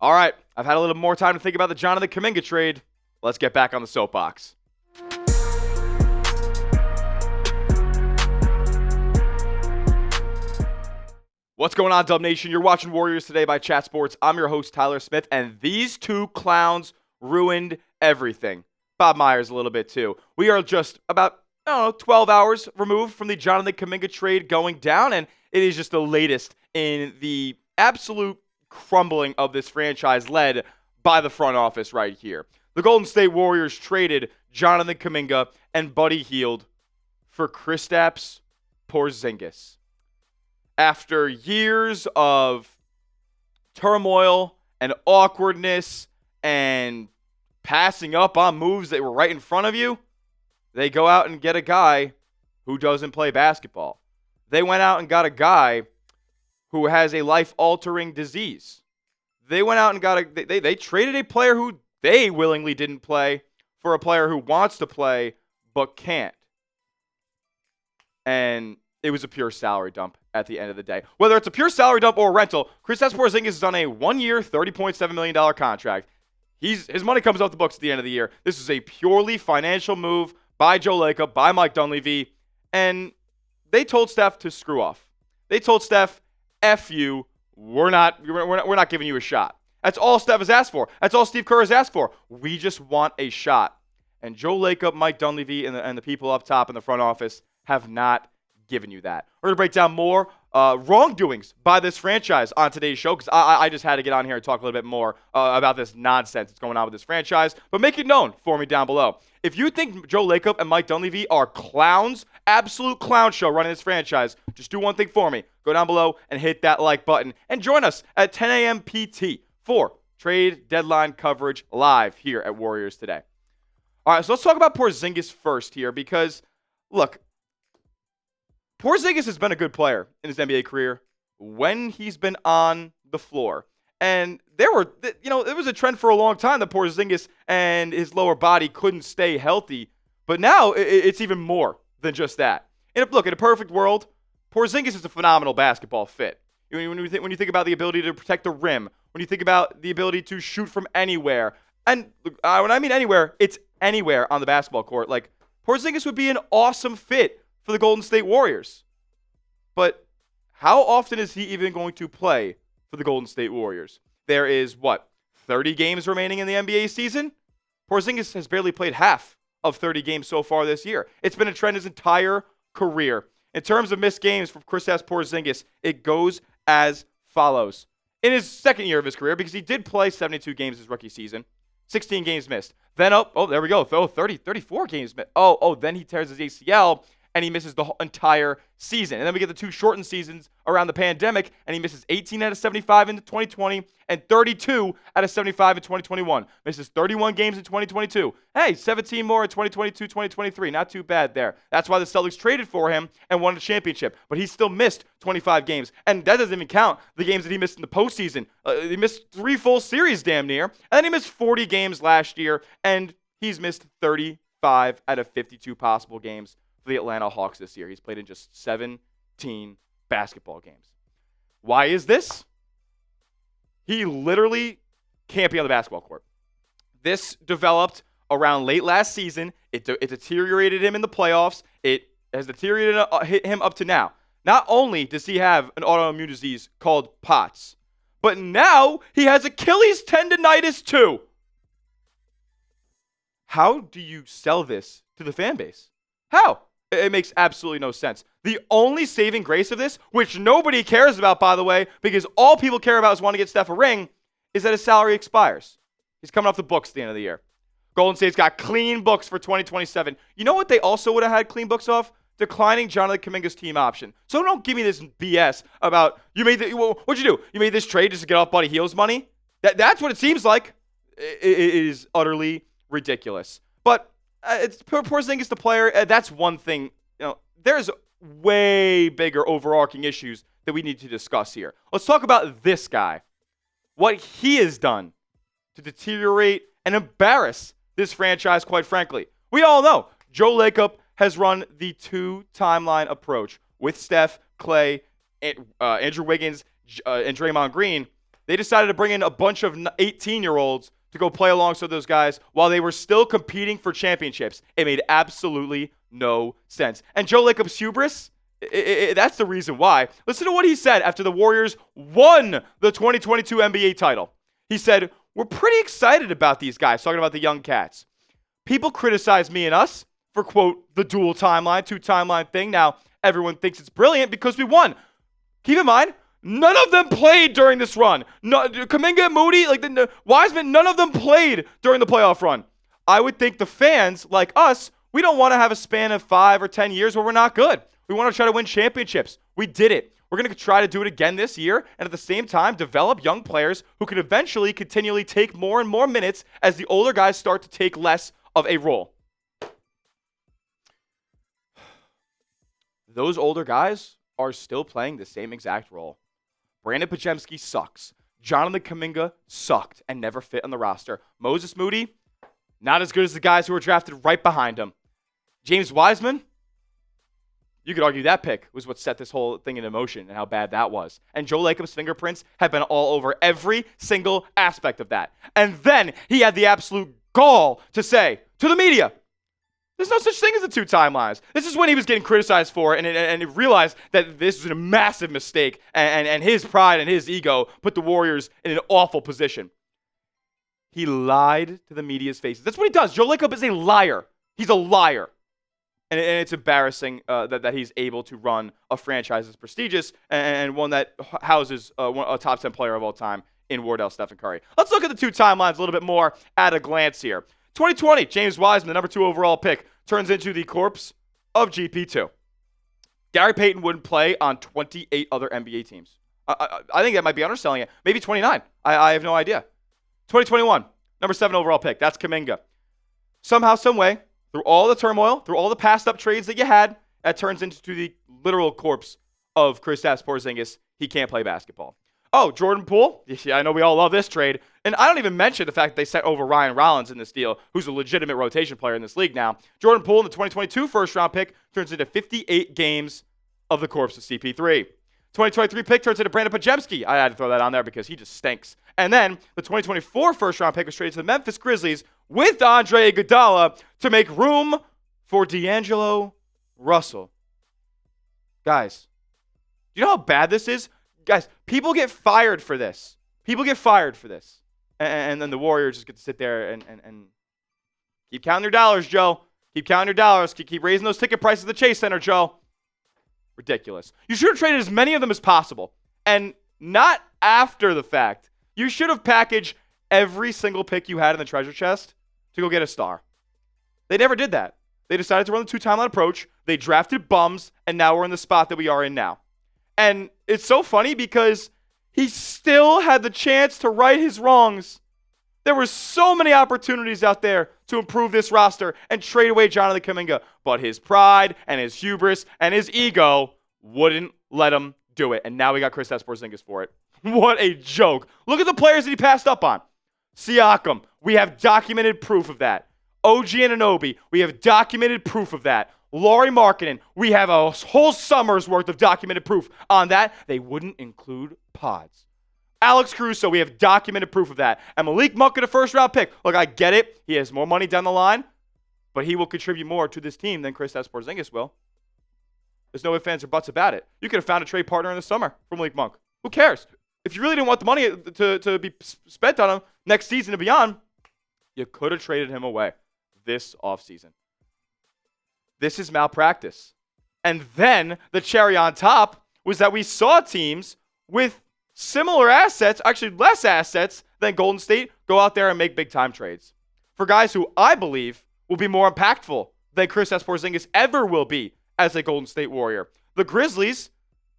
All right, I've had a little more time to think about the Jonathan Kuminga trade. Let's get back on the soapbox. What's going on, Dub Nation? You're watching Warriors Today by Chat Sports. I'm your host, Tyler Smith, and these two clowns ruined everything. Bob Myers a little bit too. We are just about, 12 hours removed from the Jonathan Kuminga trade going down, and it is just the latest in the absolute crumbling of this franchise led by the front office right here. The Golden State Warriors traded Jonathan Kuminga and Buddy Hield for Kristaps Porzingis. After years of turmoil and awkwardness and passing up on moves that were right in front of you, they go out and get a guy who doesn't play basketball. They went out and got a guy who has a life-altering disease. They went out and they traded a player who they willingly didn't play for a player who wants to play but can't. And it was a pure salary dump at the end of the day. Whether it's a pure salary dump or a rental, Kristaps Porzingis is on a 1-year, $30.7 million contract. His money comes off the books at the end of the year. This is a purely financial move by Joe Lacob, by Mike Dunleavy, and they told Steph to screw off. They told Steph, F you, we're not giving you a shot. That's all Steph has asked for. That's all Steve Kerr has asked for. We just want a shot. And Joe Lacob, Mike Dunleavy, and the people up top in the front office have not given you that. We're going to break down more wrongdoings by this franchise on today's show because I just had to get on here and talk a little bit more about this nonsense that's going on with this franchise. But make it known for me down below. If you think Joe Lacob and Mike Dunleavy are clowns, absolute clown show running this franchise, just do one thing for me. Go down below and hit that like button and join us at 10 a.m. PT for trade deadline coverage live here at Warriors Today. All right, so let's talk about Porzingis first here because, look, Porzingis has been a good player in his NBA career when he's been on the floor. And it was a trend for a long time that Porzingis and his lower body couldn't stay healthy. But now it's even more than just that. In a perfect world, Porzingis is a phenomenal basketball fit. When you think about the ability to protect the rim, when you think about the ability to shoot from anywhere, and when I mean anywhere, it's anywhere on the basketball court. Like, Porzingis would be an awesome fit for the Golden State Warriors. But how often is he even going to play for the Golden State Warriors? There is, 30 games remaining in the NBA season? Porzingis has barely played half of 30 games so far this year. It's been a trend his entire career. In terms of missed games for Kristaps Porzingis, it goes as follows. In his second year of his career, because he did play 72 games his rookie season, 16 games missed. Then, there we go. 34 games missed. Then he tears his ACL, and he misses the entire season. And then we get the two shortened seasons around the pandemic, and he misses 18 out of 75 in 2020 and 32 out of 75 in 2021. Misses 31 games in 2022. Hey, 17 more in 2022, 2023. Not too bad there. That's why the Celtics traded for him and won a championship. But he still missed 25 games. And that doesn't even count the games that he missed in the postseason. He missed 3 full series damn near. And then he missed 40 games last year, and he's missed 35 out of 52 possible games for the Atlanta Hawks this year. He's played in just 17 basketball games. Why is this? He literally can't be on the basketball court. This developed around late last season. It deteriorated him in the playoffs. It has deteriorated him up to now. Not only does he have an autoimmune disease called POTS, but now he has Achilles tendonitis too. How do you sell this to the fan base? How? It makes absolutely no sense. The only saving grace of this, which nobody cares about, by the way, because all people care about is wanting to get Steph a ring, is that his salary expires. He's coming off the books at the end of the year. Golden State's got clean books for 2027. You know what they also would have had clean books off? Declining Jonathan Kuminga's team option. So don't give me this BS about, what'd you do? You made this trade just to get off Buddy Hield's money? That's what it seems like. It is utterly ridiculous. But it's Porzingis the player. That's one thing. There's way bigger overarching issues that we need to discuss here. Let's talk about this guy. What he has done to deteriorate and embarrass this franchise, quite frankly. We all know Joe Lacob has run the 2-timeline approach with Steph, Clay, Andrew Wiggins, and Draymond Green They decided to bring in a bunch of 18-year-olds to go play alongside those guys while they were still competing for championships. It made absolutely no sense. And Joe Lacob's hubris, that's the reason why. Listen to what he said after the Warriors won the 2022 NBA title. He said, "We're pretty excited about these guys," talking about the young cats. "People criticize me and us for, quote, the dual timeline, two-timeline thing. Now, everyone thinks it's brilliant because we won. Keep in mind, none of them played during this run. No, Kaminga and Moody, Wiseman, none of them played during the playoff run. I would think the fans, like us, we don't want to have a span of 5 or 10 years where we're not good. We want to try to win championships. We did it. We're going to try to do it again this year, and at the same time, develop young players who can eventually continually take more and more minutes as the older guys start to take less of a role." Those older guys are still playing the same exact role. Brandon Podziemski sucks. Jonathan Kuminga sucked and never fit on the roster. Moses Moody, not as good as the guys who were drafted right behind him. James Wiseman, you could argue that pick was what set this whole thing into motion and how bad that was. And Joe Lacob's fingerprints have been all over every single aspect of that. And then he had the absolute gall to say to the media, there's no such thing as the two timelines. This is when he was getting criticized for it, and he realized that this was a massive mistake, and his pride and his ego put the Warriors in an awful position. He lied to the media's faces. That's what he does. Joe Lacob is a liar. He's a liar. And it's embarrassing that he's able to run a franchise as prestigious and one that houses a top 10 player of all time in Wardell Stephen Curry. Let's look at the two timelines a little bit more at a glance here. 2020, James Wiseman, the number 2 overall pick, turns into the corpse of GP2. Gary Payton wouldn't play on 28 other NBA teams. I think that might be underselling it. Maybe 29. I have no idea. 2021, number 7 overall pick. That's Kaminga. Somehow, some way, through all the turmoil, through all the passed up trades that you had, that turns into the literal corpse of Kristaps Porzingis. He can't play basketball. Oh, Jordan Poole. Yeah, I know we all love this trade. And I don't even mention the fact that they sent over Ryan Rollins in this deal, who's a legitimate rotation player in this league now. Jordan Poole in the 2022 first-round pick turns into 58 games of the corpse of CP3. 2023 pick turns into Brandon Podziemski. I had to throw that on there because he just stinks. And then the 2024 first-round pick was traded to the Memphis Grizzlies with Andre Iguodala to make room for D'Angelo Russell. Guys, do you know how bad this is? Guys, people get fired for this. People get fired for this. And then the Warriors just get to sit there and keep counting their dollars, Joe. Keep counting your dollars. Keep raising those ticket prices at the Chase Center, Joe. Ridiculous. You should have traded as many of them as possible. And not after the fact. You should have packaged every single pick you had in the treasure chest to go get a star. They never did that. They decided to run the two-timeline approach. They drafted bums, and now we're in the spot that we are in now. And it's so funny because he still had the chance to right his wrongs. There were so many opportunities out there to improve this roster and trade away Jonathan Kaminga, but his pride and his hubris and his ego wouldn't let him do it. And now we got Kristaps Porzingis for it. What a joke. Look at the players that he passed up on. Siakam, we have documented proof of that. OG Anunoby, we have documented proof of that. Lauri Markkanen, we have a whole summer's worth of documented proof on that. They wouldn't include pods. Alex Caruso, we have documented proof of that. And Malik Monk in a first-round pick. Look, I get it. He has more money down the line, but he will contribute more to this team than Kristaps Porzingis will. There's no ifs, ands, or buts about it. You could have found a trade partner in the summer for Malik Monk. Who cares? If you really didn't want the money to be spent on him next season and beyond, you could have traded him away this offseason. This is malpractice. And then the cherry on top was that we saw teams with similar assets, actually less assets than Golden State, go out there and make big-time trades for guys who I believe will be more impactful than Kristaps Porzingis ever will be as a Golden State Warrior. The Grizzlies,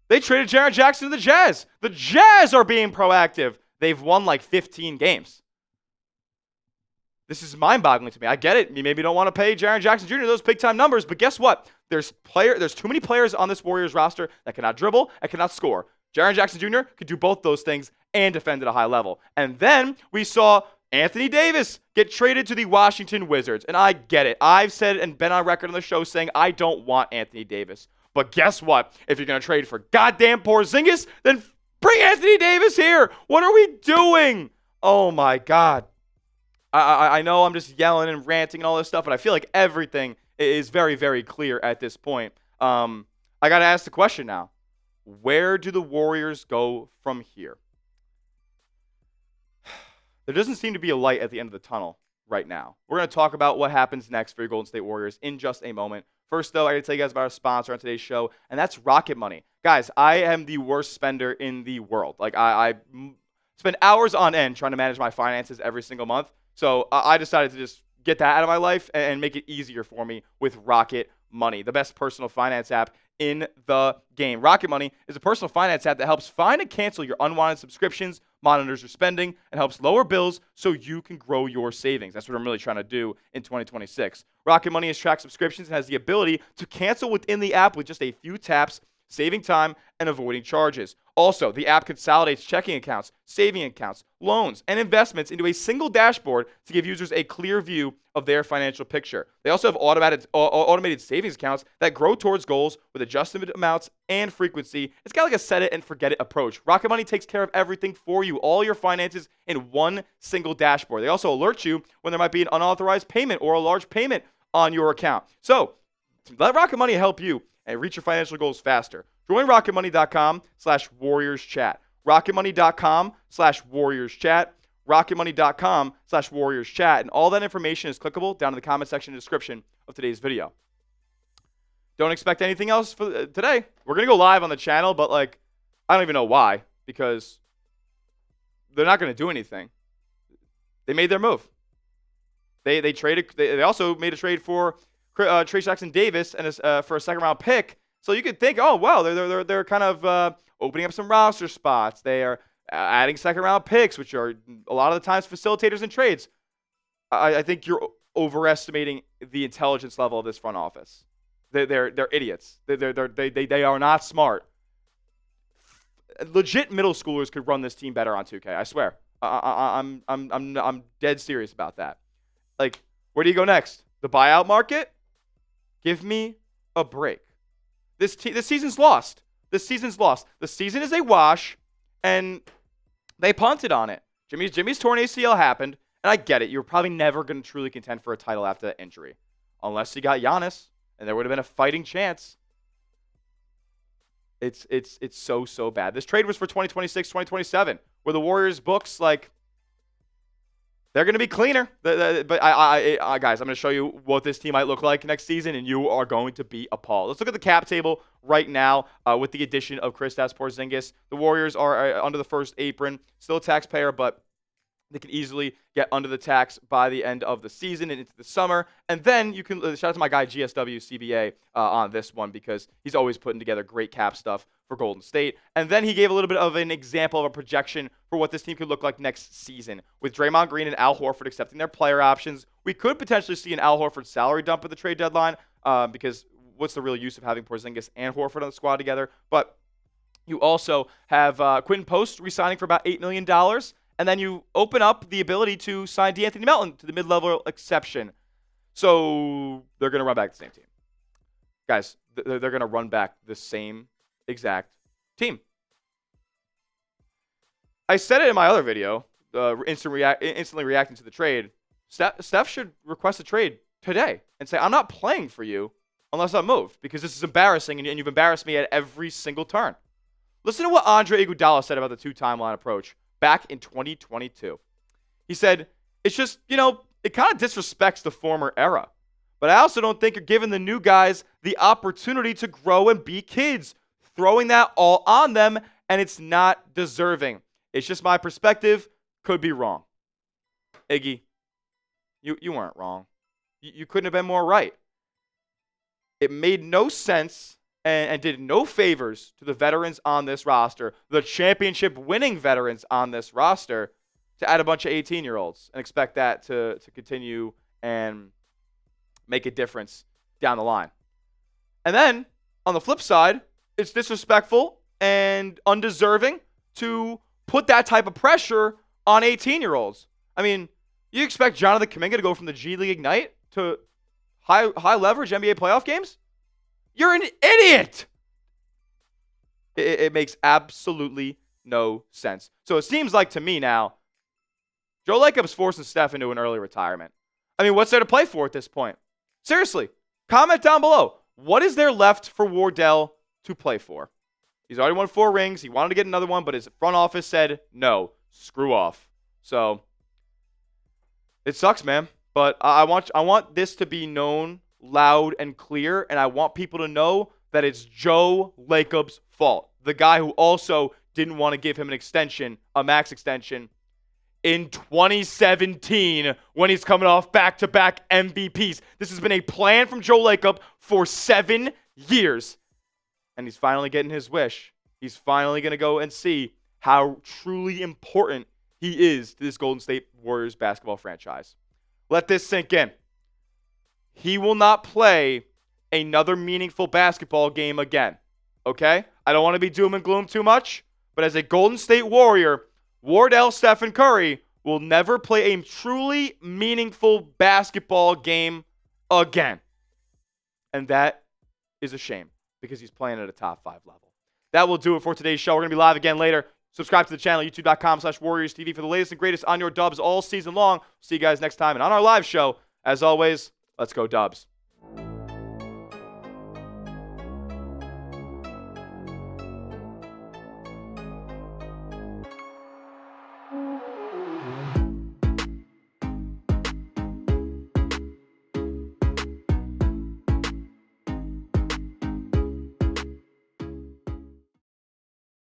they traded Jaren Jackson to the Jazz. The Jazz are being proactive. They've won like 15 games. This is mind-boggling to me. I get it. You maybe don't want to pay Jaren Jackson Jr. those big-time numbers, but guess what? There's too many players on this Warriors roster that cannot dribble and cannot score. Jaren Jackson Jr. could do both those things and defend at a high level. And then we saw Anthony Davis get traded to the Washington Wizards. And I get it. I've said and been on record on the show saying I don't want Anthony Davis. But guess what? If you're going to trade for goddamn Porzingis, then Bring Anthony Davis here. What are we doing? Oh, my God. I know I'm just yelling and ranting and all this stuff, but I feel like everything is very, very clear at this point. I got to ask the question now. Where do the Warriors go from here? There doesn't seem to be a light at the end of the tunnel right now. We're going to talk about what happens next for your Golden State Warriors in just a moment. First, though, I got to tell you guys about our sponsor on today's show, and that's Rocket Money. Guys, I am the worst spender in the world. Like, I spend hours on end trying to manage my finances every single month. So I decided to just get that out of my life and make it easier for me with Rocket Money, the best personal finance app in the game. Rocket Money is a personal finance app that helps find and cancel your unwanted subscriptions, monitors your spending, and helps lower bills so you can grow your savings. That's what I'm really trying to do in 2026. Rocket Money has tracked subscriptions and has the ability to cancel within the app with just a few taps, saving time and avoiding charges. Also, the app consolidates checking accounts, saving accounts, loans, and investments into a single dashboard to give users a clear view of their financial picture. They also have automated savings accounts that grow towards goals with adjusted amounts and frequency. It's got like a set it and forget it approach. Rocket Money takes care of everything for you, all your finances in one single dashboard. They also alert you when there might be an unauthorized payment or a large payment on your account. So, let Rocket Money help you and reach your financial goals faster. Join rocketmoney.com/warriorschat. rocketmoney.com/warriorschat. rocketmoney.com/warriorschat. And all that information is clickable down in the comment section and description of today's video. Don't expect anything else for today. We're going to go live on the channel, but like, I don't even know why, because they're not going to do anything. They made their move. They traded. They also made a trade for Trey Jackson Davis and for a second round pick. So you could think, oh wow, they're kind of opening up some roster spots. They are adding second round picks, which are a lot of the times facilitators in trades. I think you're overestimating the intelligence level of this front office. They're idiots. They are not smart. Legit middle schoolers could run this team better on 2K. I swear. I'm dead serious about that. Like, where do you go next? The buyout market? Give me a break. This season's lost. This season's lost. The season is a wash, and they punted on it. Jimmy's torn ACL happened, and I get it. You're probably never going to truly contend for a title after that injury, unless you got Giannis, and there would have been a fighting chance. It's so bad. This trade was for 2026, 2027, where the Warriors books, like, they're going to be cleaner. But guys, I'm going to show you what this team might look like next season, and you are going to be appalled. Let's look at the cap table right now with the addition of Kristaps Porzingis. The Warriors are under the first apron, still a taxpayer, but they can easily get under the tax by the end of the season and into the summer. And then you can shout out to my guy GSW CBA on this one, because he's always putting together great cap stuff for Golden State. And then he gave a little bit of an example of a projection for what this team could look like next season. With Draymond Green and Al Horford accepting their player options, we could potentially see an Al Horford salary dump at the trade deadline, because what's the real use of having Porzingis and Horford on the squad together? But you also have Quinton Post re-signing for about $8 million. And then you open up the ability to sign DeAnthony Melton to the mid-level exception. So they're going to run back the same team. Guys, they're going to run back the same exact team. I said it in my other video, instantly reacting to the trade. Steph should request a trade today and say, I'm not playing for you unless I'm moved, because this is embarrassing, and you've embarrassed me at every single turn. Listen to what Andre Iguodala said about the two-timeline approach back in 2022. He said, it's just, it kind of disrespects the former era. But I also don't think you're giving the new guys the opportunity to grow and be kids, throwing that all on them, and it's not deserving. It's just my perspective. Could be wrong. Iggy, you weren't wrong. You couldn't have been more right. It made no sense and did no favors to the veterans on this roster, the championship-winning veterans on this roster, to add a bunch of 18-year-olds and expect that to continue and make a difference down the line. And then, on the flip side, it's disrespectful and undeserving to put that type of pressure on 18-year-olds. I mean, you expect Jonathan Kuminga to go from the G League Ignite to high-leverage NBA playoff games? You're an idiot! It makes absolutely no sense. So it seems like to me now, Joe Lacob's forcing Steph into an early retirement. I mean, what's there to play for at this point? Seriously, comment down below. What is there left for Wardell to play for? He's already won 4 rings. He wanted to get another one, but his front office said, no, screw off. So it sucks, man. But I want this to be known loud and clear, and I want people to know that it's Joe Lacob's fault. The guy who also didn't want to give him an extension, a max extension, in 2017 when he's coming off back-to-back MVPs. This has been a plan from Joe Lacob for 7 years. And he's finally getting his wish. He's finally going to go and see how truly important he is to this Golden State Warriors basketball franchise. Let this sink in. He will not play another meaningful basketball game again. Okay? I don't want to be doom and gloom too much, but as a Golden State Warrior, Wardell, Stephen Curry will never play a truly meaningful basketball game again. And that is a shame because he's playing at a top 5 level. That will do it for today's show. We're going to be live again later. Subscribe to the channel, youtube.com/WarriorsTV for the latest and greatest on your Dubs all season long. See you guys next time. And on our live show, as always, let's go Dubs.